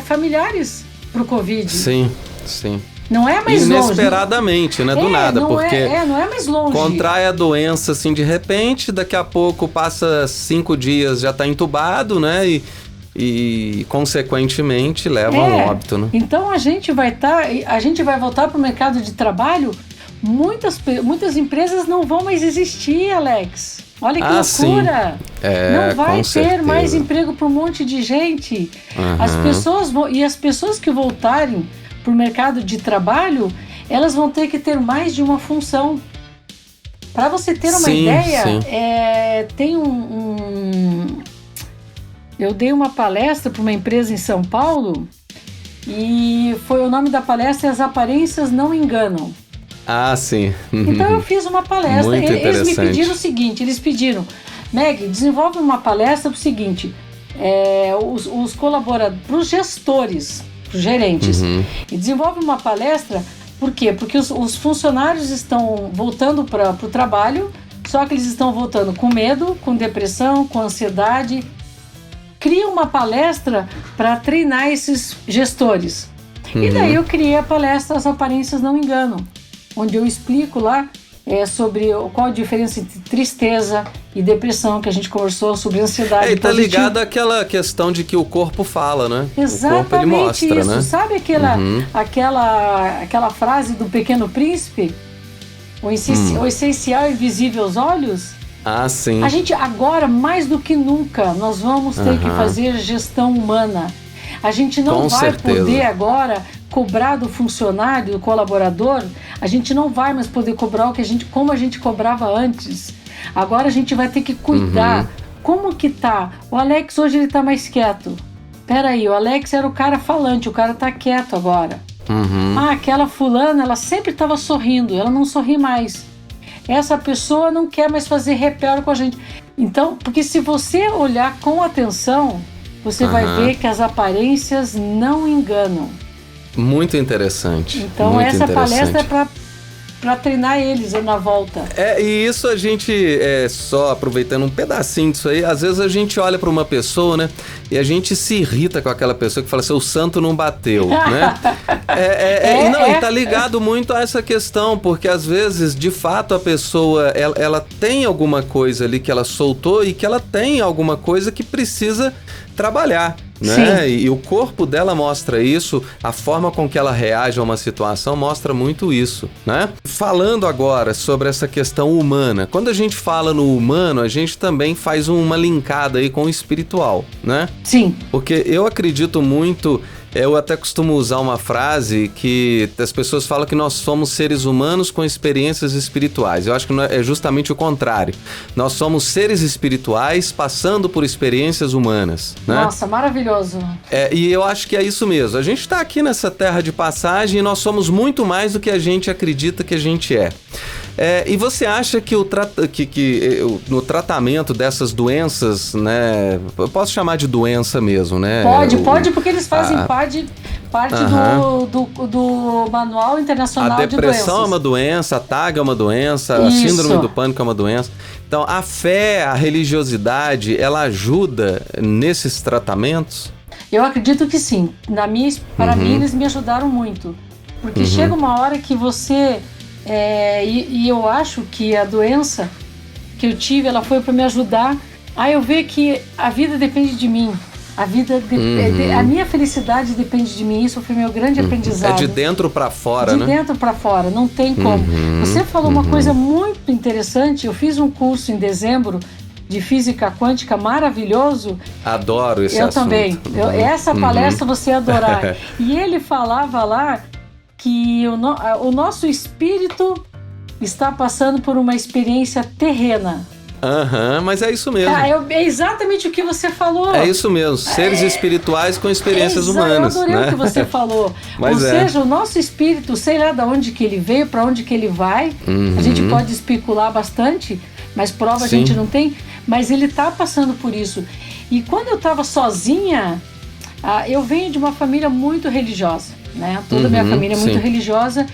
familiares pro Covid. Sim, sim. Não é mais longe. Inesperadamente, né? Do nada, não porque não é mais longe. Contrai a doença assim de repente, daqui a pouco passa 5 dias, já tá entubado, né? E consequentemente leva a um óbito, né? Então a gente vai voltar pro mercado de trabalho, muitas empresas não vão mais existir, Alex. Olha que loucura! Sim. Não vai ter certeza. mais emprego para um monte de gente. As pessoas que voltarem para o mercado de trabalho, elas vão ter que ter mais de uma função. Para você ter uma ideia, tem eu dei uma palestra para uma empresa em São Paulo e o nome da palestra é As Aparências Não Enganam. Ah, sim. Então eu fiz uma palestra. Muito eles me pediram o seguinte, Meg, desenvolve uma palestra pro seguinte, os colaboradores, para os gestores, para os gerentes, e desenvolve uma palestra, por quê? Porque os funcionários estão voltando para o trabalho, só que eles estão voltando com medo, com depressão, com ansiedade. Cria uma palestra para treinar esses gestores. E daí eu criei a palestra As Aparências Não Enganam, onde eu explico lá sobre qual a diferença entre tristeza e depressão, que a gente conversou, sobre ansiedade. E tá ligado àquela questão de que o corpo fala, né? Exatamente, o corpo, ele mostra, isso. Né? Sabe aquela frase do Pequeno Príncipe? O essencial é visível aos olhos? Ah, sim. A gente agora, mais do que nunca, nós vamos ter que fazer gestão humana. A gente não vai poder agora cobrar do funcionário, do colaborador, a gente não vai mais poder cobrar como a gente cobrava antes. Agora a gente vai ter que cuidar. Como que tá? O Alex hoje ele tá mais quieto. Peraí, o Alex era o cara falante, o cara tá quieto agora. Aquela fulana, ela sempre estava sorrindo, ela não sorri mais. Essa pessoa não quer mais fazer reparo com a gente. Então, porque se você olhar com atenção, você vai ver que as aparências não enganam. Muito interessante. Então muito essa interessante. palestra é para treinar eles na volta. E isso a gente, só aproveitando um pedacinho disso aí, às vezes a gente olha para uma pessoa, né, e a gente se irrita com aquela pessoa que fala assim, o santo não bateu, né? E tá ligado muito a essa questão, porque às vezes, de fato, a pessoa, ela tem alguma coisa ali que ela soltou e que ela tem alguma coisa que precisa trabalhar, né? E o corpo dela mostra isso, a forma com que ela reage a uma situação mostra muito isso, né? Falando agora sobre essa questão humana, quando a gente fala no humano, a gente também faz uma linkada aí com o espiritual, né? Sim. Porque eu acredito muito Eu até costumo usar uma frase que as pessoas falam que nós somos seres humanos com experiências espirituais. Eu acho que é justamente o contrário. Nós somos seres espirituais passando por experiências humanas, né? Nossa, maravilhoso. E eu acho que é isso mesmo. A gente está aqui nessa terra de passagem e nós somos muito mais do que a gente acredita que a gente é. E você acha que no tratamento dessas doenças, né? Eu posso chamar de doença mesmo, né? Pode, porque eles fazem parte do Manual Internacional de Doenças. A depressão é uma doença, a TAG é uma doença, a síndrome do pânico é uma doença. Então, a fé, a religiosidade, ela ajuda nesses tratamentos? Eu acredito que sim. Para mim, eles me ajudaram muito. Porque chega uma hora que você... E eu acho que a doença que eu tive, ela foi para me ajudar a eu ver que a vida depende de mim. A minha felicidade depende de mim. Isso foi meu grande aprendizado. É de dentro para fora, né? De dentro para fora, não tem como. Você falou uma coisa muito interessante. Eu fiz um curso em dezembro de física quântica maravilhoso. Adoro esse assunto. Eu também. Essa palestra você ia adorar. E ele falava lá que o nosso espírito está passando por uma experiência terrena. Mas é isso mesmo. É exatamente o que você falou. É isso mesmo, seres espirituais com experiências humanas. Eu adorei, né? O que você falou. Ou seja, o nosso espírito, sei lá de onde que ele veio, para onde que ele vai. A gente pode especular bastante, mas prova a gente não tem. Mas ele está passando por isso. E quando eu estava sozinha, eu venho de uma família muito religiosa, né? Toda a minha família é muito religiosa.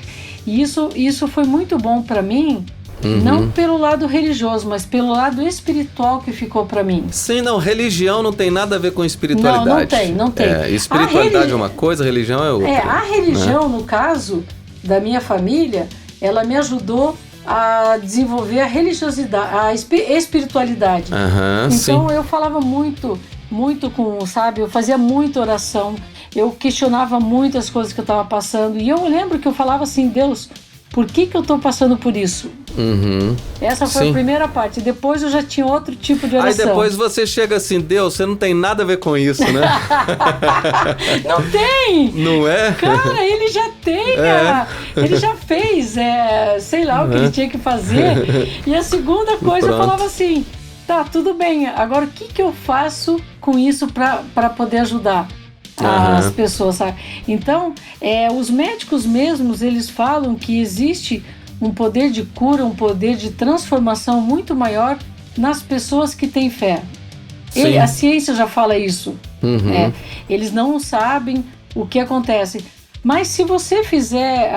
E isso foi muito bom para mim. Não pelo lado religioso, mas pelo lado espiritual que ficou para mim. Sim, não, religião não tem nada a ver com espiritualidade. Não tem. Espiritualidade é uma coisa, religião é outra. A religião, no caso da minha família, ela me ajudou a desenvolver a religiosidade, a espiritualidade. Então eu falava muito com, sabe, eu fazia muita oração, eu questionava muito as coisas que eu estava passando, e eu lembro que eu falava assim, Deus, por que eu estou passando por isso? Essa foi a primeira parte. Depois eu já tinha outro tipo de oração. Aí depois você chega assim, Deus, você não tem nada a ver com isso, né? Não tem! Não é? Cara, ele já tem, ele já fez, sei lá o que ele tinha que fazer. E a segunda coisa, eu falava assim, tá, tudo bem, agora o que eu faço com isso para poder ajudar as pessoas, sabe? Então, os médicos mesmos, eles falam que existe um poder de cura, um poder de transformação muito maior nas pessoas que têm fé. A ciência já fala isso. Eles não sabem o que acontece. Mas se você fizer...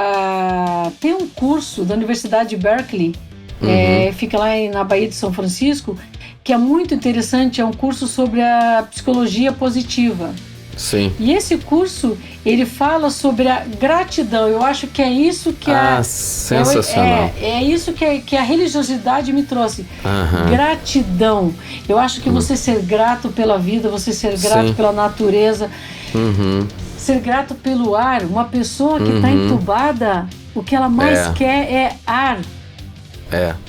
tem um curso da Universidade de Berkeley, fica lá na Baía de São Francisco, que é muito interessante, é um curso sobre a psicologia positiva. Sim. E esse curso, ele fala sobre a gratidão. Eu acho que é isso que sensacional. É isso que a religiosidade me trouxe. Gratidão. Eu acho que você ser grato pela vida, você ser grato pela natureza, ser grato pelo ar. Uma pessoa que está entubada, o que ela mais quer é ar.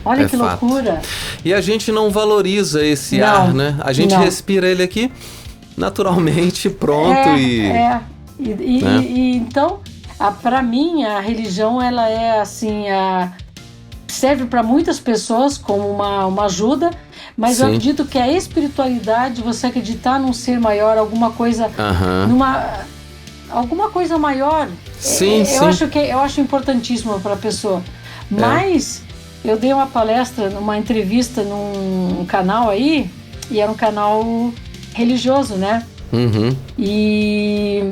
Olha que fato. Loucura. E a gente não valoriza esse ar, né? A gente respira ele aqui naturalmente, pronto. Então, para mim, a religião, ela é assim, serve para muitas pessoas como uma ajuda, mas eu acredito que a espiritualidade, você acreditar num ser maior, alguma coisa, alguma coisa maior, eu acho importantíssimo para a pessoa. Mas eu dei uma palestra, uma entrevista num canal aí, e era um canal religioso, né? E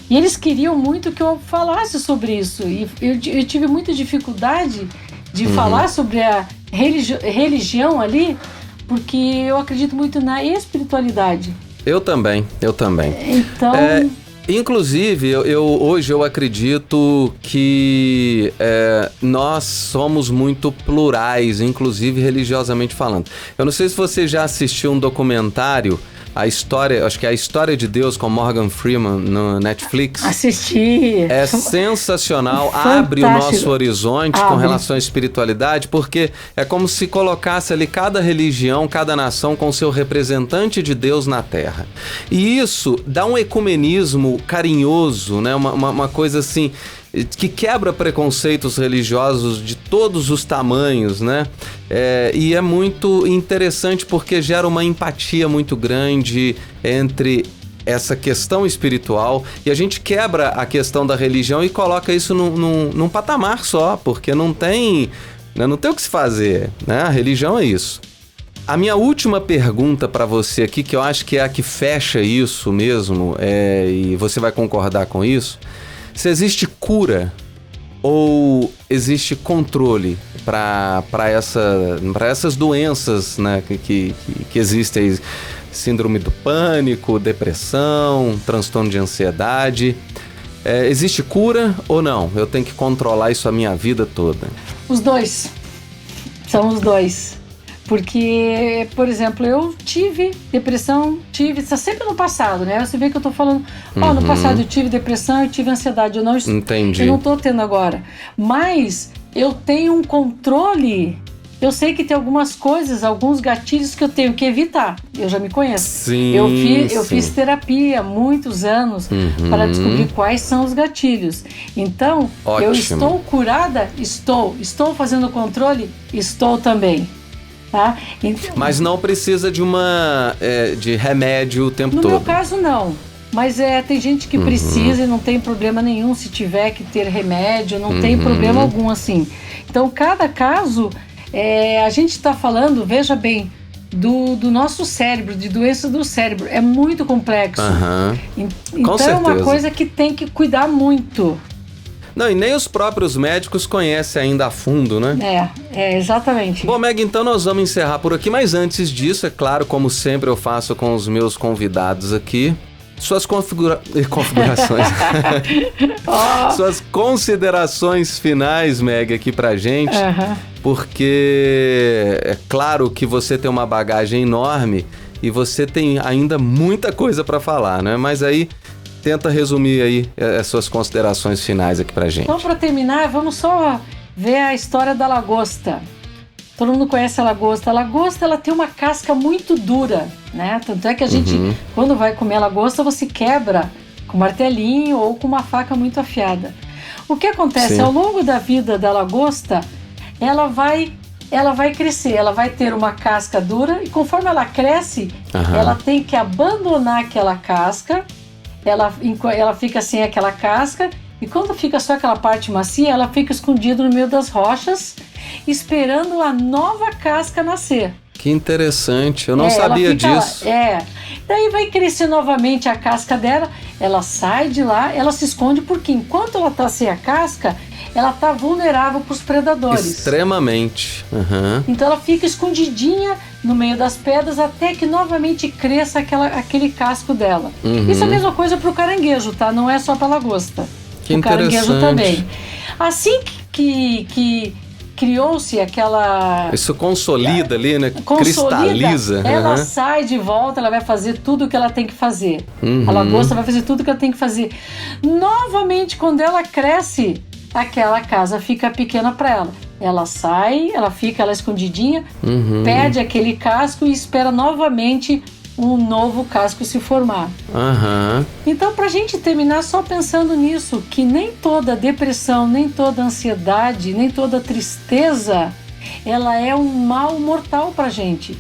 eles queriam muito que eu falasse sobre isso. E eu tive muita dificuldade de falar sobre a religião ali, porque eu acredito muito na espiritualidade. Eu também. Então... Inclusive, hoje eu acredito que nós somos muito plurais, inclusive religiosamente falando. Eu não sei se você já assistiu um documentário a história, acho que é A História de Deus com Morgan Freeman no Netflix. Assisti. É sensacional, Fantástico. abre o nosso horizonte com Abre. relação à espiritualidade, porque é como se colocasse ali cada religião, cada nação com seu representante de Deus na Terra. E isso dá um ecumenismo carinhoso, né? Uma coisa assim que quebra preconceitos religiosos de todos os tamanhos, né? E é muito interessante porque gera uma empatia muito grande entre essa questão espiritual, e a gente quebra a questão da religião e coloca isso num patamar só, porque não tem o que se fazer, né? A religião é isso. A minha última pergunta para você aqui, que eu acho que é a que fecha isso mesmo, e você vai concordar com isso, se existe cura ou existe controle para essas doenças, né, que existem aí, síndrome do pânico, depressão, transtorno de ansiedade. Existe cura ou não? Eu tenho que controlar isso a minha vida toda? Os dois. São os dois. Porque, por exemplo, eu tive depressão, está sempre no passado, né? Você vê que eu tô falando, no passado eu tive depressão, eu tive ansiedade, Entendi. Eu não tô tendo agora. Mas eu tenho um controle, eu sei que tem algumas coisas, alguns gatilhos que eu tenho que evitar. Eu já me conheço. Sim, eu fiz terapia há muitos anos para descobrir quais são os gatilhos. Então, Ótimo. Eu estou curada? Estou. Estou fazendo controle? Estou também. Tá? Então, mas não precisa de remédio o tempo todo. No meu caso, não. Mas tem gente que precisa e não tem problema nenhum se tiver que ter remédio, não tem problema algum assim. Então, cada caso, a gente está falando, veja bem, do nosso cérebro, de doença do cérebro. É muito complexo. Então, é uma coisa que tem que cuidar muito. Não, e nem os próprios médicos conhecem ainda a fundo, né? Exatamente. Bom, Meg, então nós vamos encerrar por aqui, mas antes disso, é claro, como sempre eu faço com os meus convidados aqui, suas configurações. Suas considerações finais, Meg, aqui pra gente, porque é claro que você tem uma bagagem enorme e você tem ainda muita coisa pra falar, né? Mas aí tenta resumir aí as suas considerações finais aqui pra gente. Então, para terminar, vamos só ver a história da lagosta. Todo mundo conhece a lagosta. A lagosta, ela tem uma casca muito dura, né? Tanto é que a gente, quando vai comer a lagosta, você quebra com martelinho ou com uma faca muito afiada. O que acontece? Sim. Ao longo da vida da lagosta, ela vai crescer, ela vai ter uma casca dura e conforme ela cresce, ela tem que abandonar aquela casca. Ela fica sem aquela casca e quando fica só aquela parte macia, ela fica escondida no meio das rochas, esperando a nova casca nascer. Que interessante, eu não sabia disso. Daí vai crescer novamente a casca dela, ela sai de lá, ela se esconde porque enquanto ela está sem a casca, ela está vulnerável para os predadores. Extremamente. Então ela fica escondidinha no meio das pedras até que novamente cresça aquele casco dela. Isso é a mesma coisa para o caranguejo, tá? Não é só para a lagosta. Que o interessante. Caranguejo também. Assim que criou-se aquela... Isso consolida ali, né? Cristaliza. Ela sai de volta, ela vai fazer tudo o que ela tem que fazer. A lagosta vai fazer tudo o que ela tem que fazer. Novamente, quando ela cresce, aquela casa fica pequena para ela. Ela sai, ela fica lá escondidinha, perde aquele casco e espera novamente um novo casco se formar. Então, pra gente terminar só pensando nisso, que nem toda depressão, nem toda ansiedade, nem toda tristeza, ela é um mal mortal pra gente.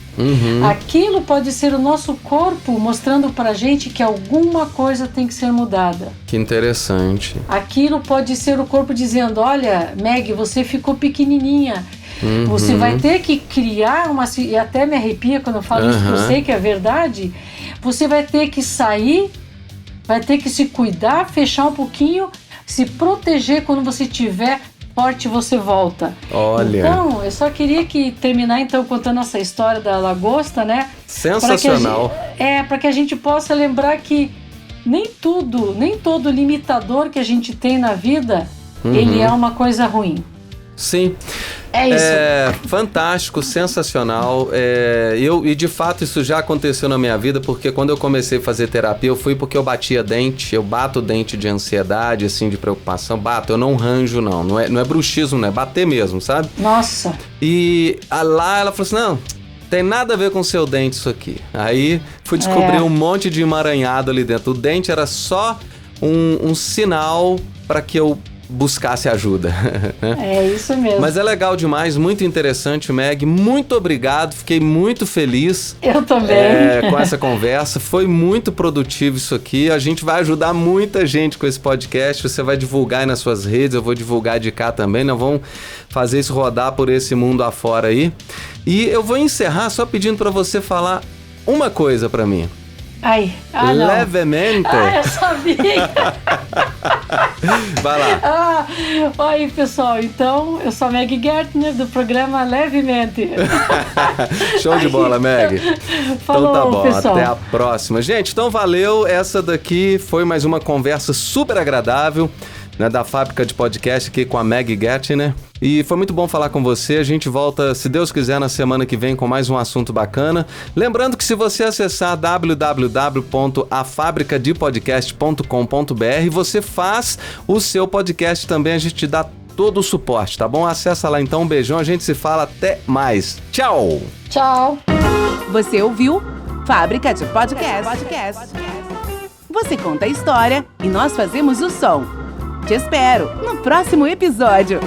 Aquilo pode ser o nosso corpo mostrando pra gente que alguma coisa tem que ser mudada. Que interessante. Aquilo pode ser o corpo dizendo, olha, Meg, você ficou pequenininha. Você vai ter que criar e até me arrepia quando eu falo isso, porque eu sei que é verdade. Você vai ter que sair, vai ter que se cuidar, fechar um pouquinho, se proteger. Quando você tiver forte, você volta. Olha. Então, eu só queria terminar então contando essa história da lagosta, né? Sensacional. Para que a gente possa lembrar que nem todo limitador que a gente tem na vida, ele é uma coisa ruim. Sim. É isso. Fantástico, sensacional. E de fato isso já aconteceu na minha vida, porque quando eu comecei a fazer terapia, eu fui porque eu batia dente, eu bato dente de ansiedade, assim, de preocupação, eu não ranjo não é bruxismo, não é bater mesmo, sabe? Nossa. E lá ela falou assim, não, tem nada a ver com o seu dente isso aqui. Aí fui descobrir um monte de emaranhado ali dentro. O dente era só um sinal para que eu buscasse ajuda. É isso mesmo. Mas é legal demais, muito interessante, Meg. Muito obrigado, fiquei muito feliz. Eu também. Com essa conversa. Foi muito produtivo isso aqui. A gente vai ajudar muita gente com esse podcast. Você vai divulgar aí nas suas redes, eu vou divulgar de cá também. Nós vamos fazer isso rodar por esse mundo afora aí. E eu vou encerrar só pedindo para você falar uma coisa para mim. Não. Levemente. Eu sabia. Vai lá. Aí, pessoal, então, eu sou a Meg Gärtner, do programa Levemente. Show de bola, Meg. Falou, então tá bom, pessoal. Até a próxima. Gente, então valeu. Essa daqui foi mais uma conversa super agradável, né, da Fábrica de Podcast aqui com a Meg Gärtner. E foi muito bom falar com você. A gente volta, se Deus quiser, na semana que vem com mais um assunto bacana. Lembrando que se você acessar www.afabricadepodcast.com.br, você faz o seu podcast também. A gente te dá todo o suporte, tá bom? Acessa lá então. Um beijão. A gente se fala. Até mais. Tchau. Tchau. Você ouviu Fábrica de Podcast. Você conta a história e nós fazemos o som. Te espero no próximo episódio.